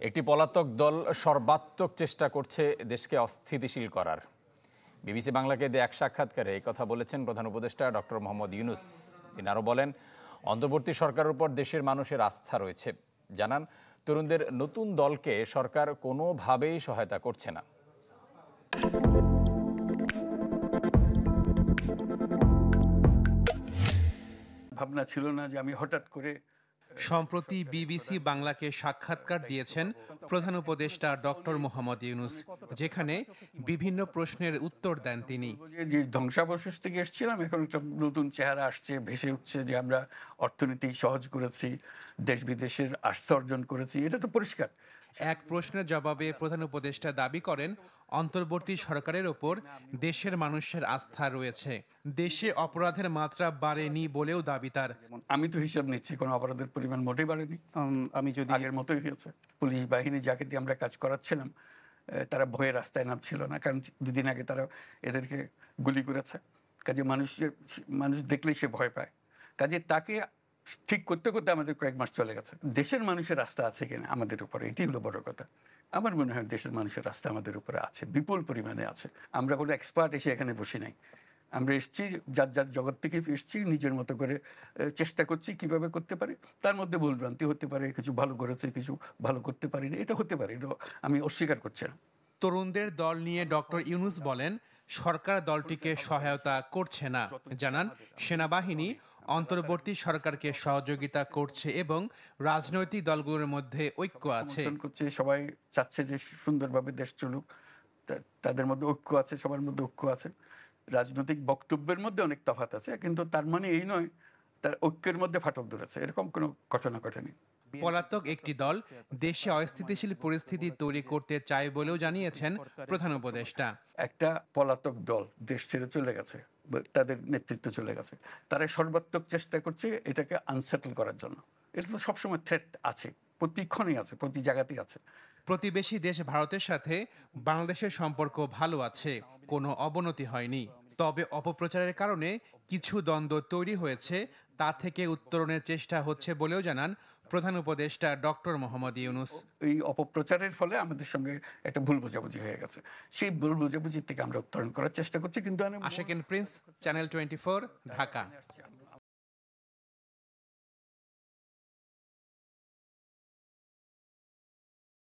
একটি পলাতক দল সর্বাত্মক চেষ্টা করছে দেশকে অস্থিতিশীল করার। বিবিসি বাংলাকে দেয়া এক সাক্ষাৎকারে এই কথা বলেছেন প্রধান উপদেষ্টা ডক্টর মোহাম্মদ ইউনূস। তিনি আরও বলেন, অন্তর্বর্তী সরকারের উপর দেশের মানুষের আস্থা রয়েছে। জানান, তরুণদের নতুন দলকে সরকার কোনোভাবেই সহায়তা করছে না। ভাবনা ছিল না যে আমি হঠাৎ করে। সম্প্রতি বিবিসি বাংলাকে সাক্ষাৎকার দিয়েছেন প্রধান উপদেষ্টা ডক্টর মোহাম্মদ ইউনূস, যেখানে বিভিন্ন প্রশ্নের উত্তর দেন তিনি। যে ধ্বংসাবশেষ থেকে এসেছিলাম, এখন একটা নতুন চেহারা আসছে, ভেসে উঠছে যে আমরা অর্থনীতি সহজ করেছি, দেশ বিদেশের আস্থা অর্জন করেছি, এটা তো পরিষ্কার। এক প্রশ্নের জবাবে প্রধান উপদেষ্টা দাবি করেন, অন্তর্বর্তী সরকারের ওপর দেশের মানুষের আস্থা রয়েছে। দেশে অপরাধের মাত্রা বাড়েনি বলেও দাবি তার। আমি তো হিসাব নিচ্ছি, কোনো অপরাধের পরিমাণ মোটেই বাড়েনি। আমি যদি আগের মতোই হয়েছে। পুলিশ বাহিনী যাকে দিয়ে আমরা কাজ করাচ্ছিলাম, তারা ভয়ে রাস্তায় নামছিল না, কারণ দুদিন আগে তারা এদেরকে গুলি করেছে। কাজে মানুষ দেখলেই সে ভয় পায়। কাজে তাকে ঠিক করতে করতে আমাদের কয়েক মাস চলে গেছে। দেশের মানুষের রাস্তা আছে কিনা আমাদের উপরে, এটি হলো বড় কথা। আমার মনে হয় দেশের মানুষের রাস্তা আমাদের উপরে আছে, বিপুল পরিমাণে আছে। আমরা কোনো এক্সপার্ট এসে এখানে বসি নাই। আমরা এসেছি, যার যার জগৎ থেকে এসেছি, নিজের মতো করে চেষ্টা করছি কিভাবে করতে পারি। তার মধ্যে ভুলভ্রান্তি হতে পারে, কিছু ভালো করেছে, কিছু ভালো করতে পারিনি, এটা হতে পারে, এটা আমি অস্বীকার করছি না। তরুণদের দল নিয়ে ডক্টর ইউনূস বলেন, সরকার দলটিকে সহায়তা করছে না। জানান, সেনাবাহিনী অন্তর্বর্তী সরকারকে সহযোগিতা করছে এবং রাজনৈতিক দলগুলোর মধ্যে ঐক্য আছে। সবাই চাচ্ছে যে সুন্দরভাবে দেশ চলুক, তাদের মধ্যে ঐক্য আছে, সবার মধ্যে ঐক্য আছে। রাজনৈতিক বক্তব্যের মধ্যে অনেক তফাৎ আছে, কিন্তু তার মানে এই নয় তার ঐক্যের মধ্যে ফাটল ধরেছে, এরকম কোনো ঘটনা ঘটেনি। পলাতক একটি দল দেশে অস্থিতিশীল পরিস্থিতি তৈরি করতে চায় বলেও জানিয়েছেন প্রধান উপদেষ্টা। একটা পলাতক দল দেশ ছেড়ে চলে গেছে, তাদের নেতৃত্ব চলে গেছে, তারা সর্বাত্মক চেষ্টা করছে এটাকে আনসেটল করার জন্য। এটা তো সবসময় থ্রেট আছে, প্রতিক্ষণই আছে, প্রতি জায়গাতেই আছে। প্রতিবেশী দেশ ভারতের সাথে বাংলাদেশের সম্পর্ক ভালো আছে, কোনো অবনতি হয়নি। তবে অপপ্রচারের কারণে কিছু দ্বন্দ্ব তৈরি হয়েছে, তা থেকে উত্তরণের চেষ্টা হচ্ছে বলেও জানান প্রধান উপদেষ্টা ডক্টর মোহাম্মদ ইউনূস। এই অপপ্রচারের ফলে আমাদের সঙ্গে একটা ভুল বোঝাবুঝি হয়ে গেছে, সেই ভুল বোঝাবুঝির থেকে আমরা উত্তরণ করার চেষ্টা করছি। কিন্তু আশিকুন প্রিন্স, চ্যানেল 24, ঢাকা।